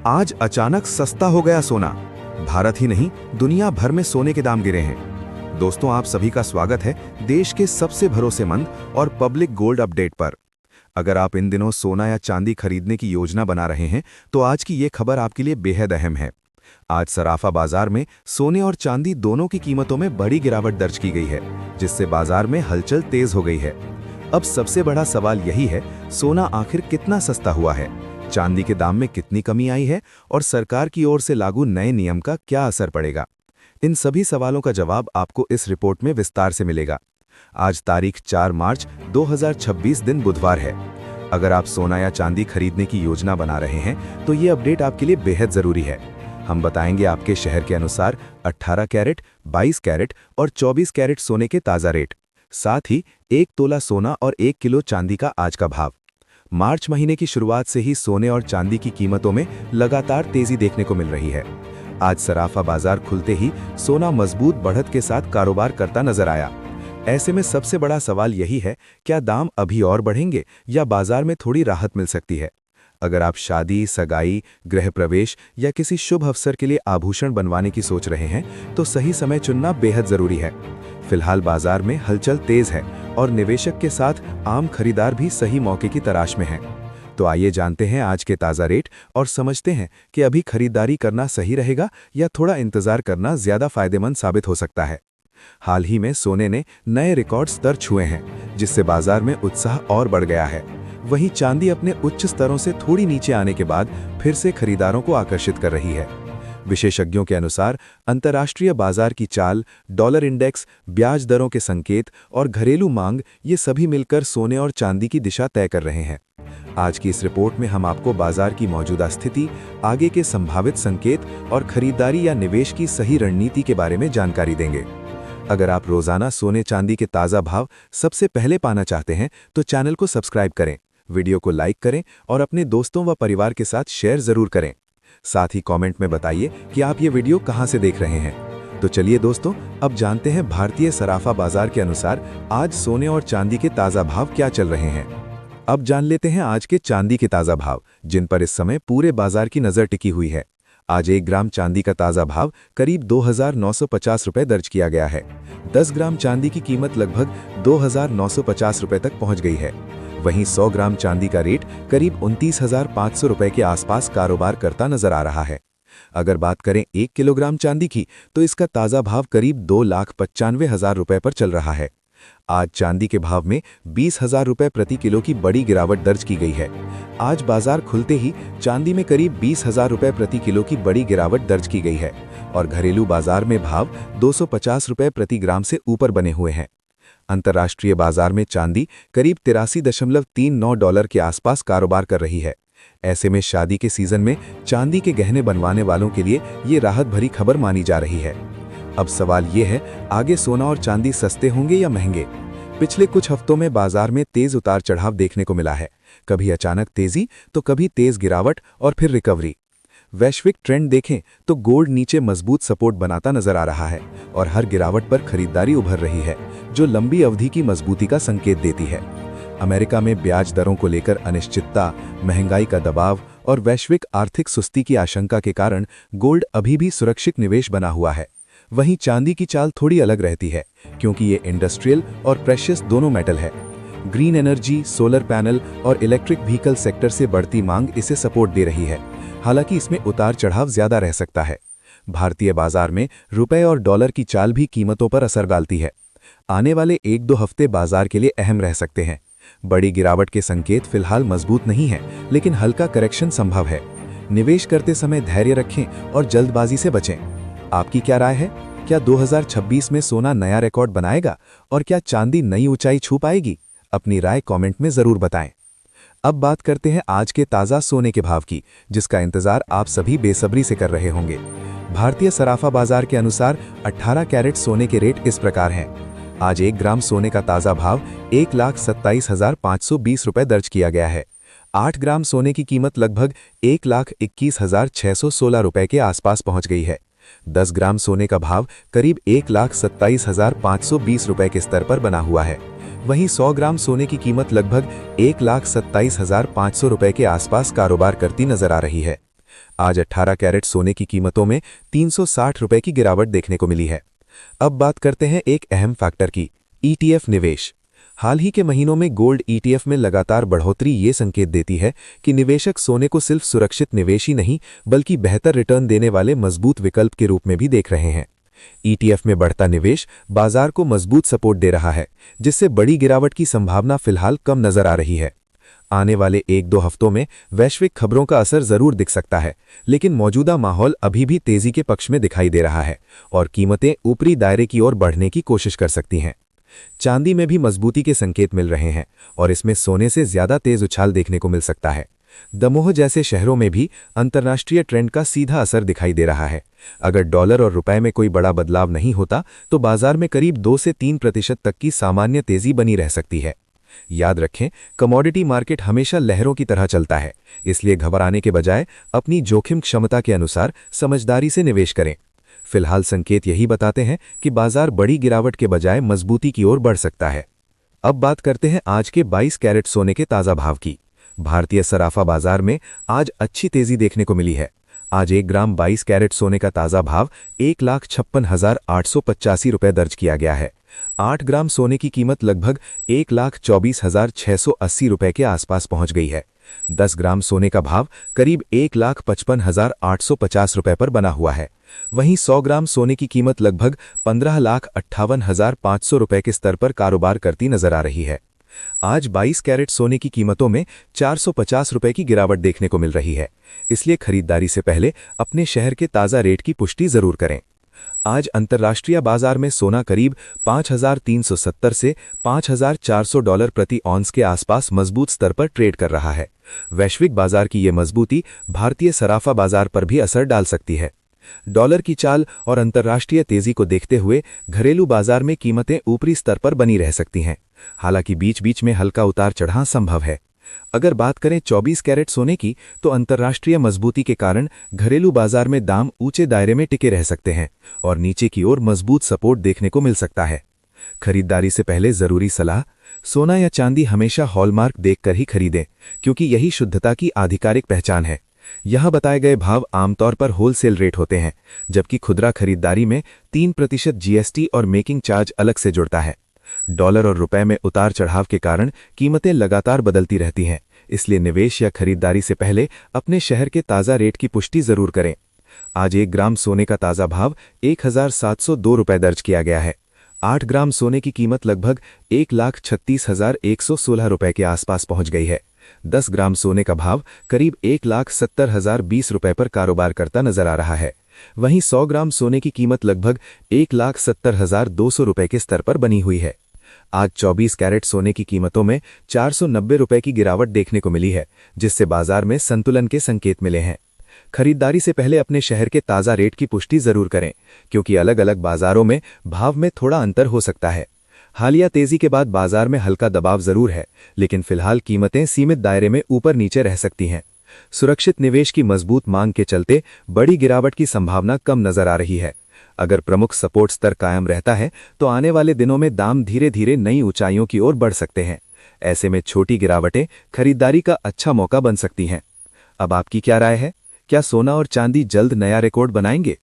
आज अचानक सस्ता हो गया सोना। भारत ही नहीं, दुनिया भर में सोने के दाम गिरे हैं। दोस्तों, आप सभी का स्वागत है देश के सबसे भरोसेमंद और पब्लिक गोल्ड अपडेट पर। अगर आप इन दिनों सोना या चांदी खरीदने की योजना बना रहे हैं तो आज की ये खबर आपके लिए बेहद अहम है। आज सराफा बाजार में सोने और चांदी दोनों की कीमतों में बड़ी गिरावट दर्ज की गई है, जिससे बाजार में हलचल तेज हो गई है। अब सबसे बड़ा सवाल यही है, सोना आखिर कितना सस्ता हुआ है, चांदी के दाम में कितनी कमी आई है और सरकार की ओर से लागू नए नियम का क्या असर पड़ेगा। इन सभी सवालों का जवाब आपको इस रिपोर्ट में विस्तार से मिलेगा। आज तारीख 4 मार्च 2026 दिन बुधवार है। अगर आप सोना या चांदी खरीदने की योजना बना रहे हैं तो ये अपडेट आपके लिए बेहद जरूरी है। हम बताएंगे आपके शहर के अनुसार 18 कैरेट, 22 कैरेट और 24 कैरेट सोने के ताज़ा रेट, साथ ही 1 तोला सोना और 1 किलो चांदी का आज का भाव। मार्च महीने की शुरुआत से ही सोने और चांदी की कीमतों में लगातार तेजी देखने को मिल रही है। आज सराफा बाजार खुलते ही सोना मजबूत बढ़त के साथ कारोबार करता नजर आया। ऐसे में सबसे बड़ा सवाल यही है, क्या दाम अभी और बढ़ेंगे या बाजार में थोड़ी राहत मिल सकती है। अगर आप शादी, सगाई, गृह प्रवेश या किसी शुभ अवसर के लिए आभूषण बनवाने की सोच रहे हैं तो सही समय चुनना बेहद जरूरी है। फिलहाल बाजार में हलचल तेज है और निवेशक के साथ आम खरीदार भी सही मौके की तलाश में हैं। तो आइए जानते हैं आज के ताज़ा रेट और समझते हैं कि अभी खरीदारी करना सही रहेगा या थोड़ा इंतजार करना ज्यादा फायदेमंद साबित हो सकता है। हाल ही में सोने ने नए रिकॉर्ड स्तर छुए हैं, जिससे बाजार में उत्साह और बढ़ गया है। वहीं चांदी अपने उच्च स्तरों से थोड़ी नीचे आने के बाद फिर से खरीदारों को आकर्षित कर रही है। विशेषज्ञों के अनुसार अंतर्राष्ट्रीय बाजार की चाल, डॉलर इंडेक्स, ब्याज दरों के संकेत और घरेलू मांग, ये सभी मिलकर सोने और चांदी की दिशा तय कर रहे हैं। आज की इस रिपोर्ट में हम आपको बाजार की मौजूदा स्थिति, आगे के संभावित संकेत और खरीदारी या निवेश की सही रणनीति के बारे में जानकारी देंगे। अगर आप रोजाना सोने चांदी के ताज़ा भाव सबसे पहले पाना चाहते हैं तो चैनल को सब्सक्राइब करें, वीडियो को लाइक करें और अपने दोस्तों व परिवार के साथ शेयर जरूर करें। साथ ही कमेंट में बताइए कि आप ये वीडियो कहां से देख रहे हैं। तो चलिए दोस्तों, अब जानते हैं भारतीय सराफा बाजार के अनुसार आज सोने और चांदी के ताज़ा भाव क्या चल रहे हैं। अब जान लेते हैं आज के चांदी के ताज़ा भाव, जिन पर इस समय पूरे बाजार की नज़र टिकी हुई है। आज 1 ग्राम चांदी का ताज़ा भाव करीब 2,950 रुपये दर्ज किया गया है। 10 ग्राम चांदी की कीमत लगभग 2,950 रुपये तक पहुंच गई है। वहीं 100 ग्राम चांदी का रेट करीब 29,500 रुपये के आसपास कारोबार करता नजर आ रहा है। अगर बात करें 1 किलोग्राम चांदी की तो इसका ताज़ा भाव करीब 2,95,000 रुपये पर चल रहा है। आज चांदी के भाव में 20,000 रुपये प्रति किलो की बड़ी गिरावट दर्ज की गई है। आज बाजार खुलते ही चांदी में करीब 20,000 रुपये प्रति किलो की बड़ी गिरावट दर्ज की गई है और घरेलू बाजार में भाव 250 रुपये प्रति ग्राम से ऊपर बने हुए हैं। अंतर्राष्ट्रीय बाजार में चांदी करीब 83.39 डॉलर के आसपास कारोबार कर रही है। ऐसे में शादी के सीजन में चांदी के गहने बनवाने वालों के लिए ये राहत भरी खबर मानी जा रही है। अब सवाल ये है, आगे सोना और चांदी सस्ते होंगे या महंगे। पिछले कुछ हफ्तों में बाजार में तेज उतार चढ़ाव देखने को मिला है, कभी अचानक तेजी तो कभी तेज गिरावट और फिर रिकवरी। वैश्विक ट्रेंड देखें तो गोल्ड नीचे मजबूत सपोर्ट बनाता नजर आ रहा है और हर गिरावट पर खरीदारी उभर रही है, जो लंबी अवधि की मजबूती का संकेत देती है। अमेरिका में ब्याज दरों को लेकर अनिश्चितता, महंगाई का दबाव और वैश्विक आर्थिक सुस्ती की आशंका के कारण गोल्ड अभी भी सुरक्षित निवेश बना हुआ है। वहीं चांदी की चाल थोड़ी अलग रहती है, क्योंकि ये इंडस्ट्रियल और प्रेशियस दोनों मेटल है। ग्रीन एनर्जी, सोलर पैनल और इलेक्ट्रिक व्हीकल सेक्टर से बढ़ती मांग इसे सपोर्ट दे रही है। हालांकि इसमें उतार चढ़ाव ज्यादा रह सकता है। भारतीय बाजार में रुपए और डॉलर की चाल भी कीमतों पर असर डालती है। आने वाले 1-2 हफ्ते बाजार के लिए अहम रह सकते हैं। बड़ी गिरावट के संकेत फिलहाल मजबूत नहीं है, लेकिन हल्का करेक्शन संभव है। निवेश करते समय धैर्य रखें और जल्दबाजी से बचें। आपकी क्या राय है? क्या 2026 में सोना नया रिकॉर्ड बनाएगा और क्या चांदी नई ऊंचाई छू पाएगी? अपनी राय कमेंट में जरूर बताएं। अब बात करते हैं आज के ताज़ा सोने के भाव की, जिसका इंतजार आप सभी बेसब्री से कर रहे होंगे। भारतीय सराफा बाजार के अनुसार 18 कैरेट सोने के रेट इस प्रकार हैं। आज 1 ग्राम सोने का ताज़ा भाव 1,27,520 रुपये दर्ज किया गया है। 8 ग्राम सोने की कीमत लगभग 1,21,616 रुपये के आसपास पहुंच गई है। 10 ग्राम सोने का भाव करीब 1,27,520 रुपये के स्तर पर बना हुआ है। वहीं 100 ग्राम सोने की कीमत लगभग 1,27,500 रुपये के आसपास कारोबार करती नजर आ रही है। आज 18 कैरेट सोने की कीमतों में 360 रुपए की गिरावट देखने को मिली है। अब बात करते हैं एक अहम फैक्टर की, ईटीएफ निवेश। हाल ही के महीनों में गोल्ड ईटीएफ में लगातार बढ़ोतरी ये संकेत देती है कि निवेशक सोने को सिर्फ सुरक्षित निवेश ही नहीं बल्कि बेहतर रिटर्न देने वाले मजबूत विकल्प के रूप में भी देख रहे हैं। ईटीएफ में बढ़ता निवेश बाजार को मजबूत सपोर्ट दे रहा है, जिससे बड़ी गिरावट की संभावना फिलहाल कम नजर आ रही है। आने वाले 1-2 हफ्तों में वैश्विक खबरों का असर जरूर दिख सकता है, लेकिन मौजूदा माहौल अभी भी तेजी के पक्ष में दिखाई दे रहा है और कीमतें ऊपरी दायरे की ओर बढ़ने की कोशिश कर सकती हैं। चांदी में भी मजबूती के संकेत मिल रहे हैं और इसमें सोने से ज्यादा तेज उछाल देखने को मिल सकता है। दमोह जैसे शहरों में भी अंतर्राष्ट्रीय ट्रेंड का सीधा असर दिखाई दे रहा है। अगर डॉलर और रुपए में कोई बड़ा बदलाव नहीं होता तो बाजार में करीब 2 से 3% तक की सामान्य तेजी बनी रह सकती है। याद रखें, कमोडिटी मार्केट हमेशा लहरों की तरह चलता है, इसलिए घबराने के बजाय अपनी जोखिम क्षमता के अनुसार समझदारी से निवेश करें। फिलहाल संकेत यही बताते हैं कि बाजार बड़ी गिरावट के बजाय मजबूती की ओर बढ़ सकता है। अब बात करते हैं आज के 22 कैरेट सोने के ताज़ा भाव की। भारतीय सराफा बाजार में आज अच्छी तेजी देखने को मिली है। आज 1 ग्राम 22 कैरेट सोने का ताज़ा भाव 1,56,885 रुपये दर्ज किया गया है। 8 ग्राम सोने की कीमत लगभग 1,24,680 रुपये के आसपास पहुंच गई है। 10 ग्राम सोने का भाव करीब 1,55,850 रुपये पर बना हुआ है। वहीं 100 ग्राम सोने की कीमत लगभग 15,58,500 रुपये के स्तर पर कारोबार करती नजर आ रही है। आज 22 कैरेट सोने की कीमतों में 450 रुपये की गिरावट देखने को मिल रही है, इसलिए खरीदारी से पहले अपने शहर के ताज़ा रेट की पुष्टि जरूर करें। आज अंतर्राष्ट्रीय बाजार में सोना करीब 5,370 से 5,400 डॉलर प्रति ऑन्स के आसपास मजबूत स्तर पर ट्रेड कर रहा है। वैश्विक बाजार की ये मजबूती भारतीय सराफा बाजार पर भी असर डाल सकती है। डॉलर की चाल और अंतर्राष्ट्रीय तेजी को देखते हुए घरेलू बाजार में कीमतें ऊपरी स्तर पर बनी रह सकती हैं, हालांकि बीच बीच में हल्का उतार चढ़ाव संभव है। अगर बात करें 24 कैरेट सोने की, तो अंतर्राष्ट्रीय मजबूती के कारण घरेलू बाजार में दाम ऊंचे दायरे में टिके रह सकते हैं और नीचे की ओर मजबूत सपोर्ट देखने को मिल सकता है। खरीदारी से पहले जरूरी सलाह, सोना या चांदी हमेशा हॉलमार्क देखकर ही खरीदें, क्योंकि यही शुद्धता की आधिकारिक पहचान है। यहां बताए गए भाव आमतौर पर होलसेल रेट होते हैं, जबकि खुदरा खरीदारी में 3% जीएसटी और मेकिंग चार्ज अलग से जुड़ता है। डॉलर और रुपए में उतार चढ़ाव के कारण कीमतें लगातार बदलती रहती हैं, इसलिए निवेश या खरीदारी से पहले अपने शहर के ताज़ा रेट की पुष्टि जरूर करें। आज 1 ग्राम सोने का ताज़ा भाव 1,702 रुपये दर्ज किया गया है। 8 ग्राम सोने की कीमत लगभग 1,36,116 रुपये के आसपास पहुंच गई है। 10 ग्राम सोने का भाव करीब 1,70,020 रुपये पर कारोबार करता नजर आ रहा है। वहीं 100 ग्राम सोने की कीमत लगभग 1,70,200 रुपये के स्तर पर बनी हुई है। आज 24 कैरेट सोने की कीमतों में 490 रुपये की गिरावट देखने को मिली है, जिससे बाजार में संतुलन के संकेत मिले हैं। खरीदारी से पहले अपने शहर के ताज़ा रेट की पुष्टि जरूर करें, क्योंकि अलग अलग बाजारों में भाव में थोड़ा अंतर हो सकता है। हालिया तेजी के बाद बाजार में हल्का दबाव जरूर है, लेकिन फिलहाल कीमतें सीमित दायरे में ऊपर नीचे रह सकती हैं। सुरक्षित निवेश की मजबूत मांग के चलते बड़ी गिरावट की संभावना कम नजर आ रही है। अगर प्रमुख सपोर्ट स्तर कायम रहता है तो आने वाले दिनों में दाम धीरे धीरे नई ऊंचाइयों की ओर बढ़ सकते हैं। ऐसे में छोटी गिरावटें खरीदारी का अच्छा मौका बन सकती हैं। अब आपकी क्या राय है? क्या सोना और चांदी जल्द नया रिकॉर्ड बनाएंगे?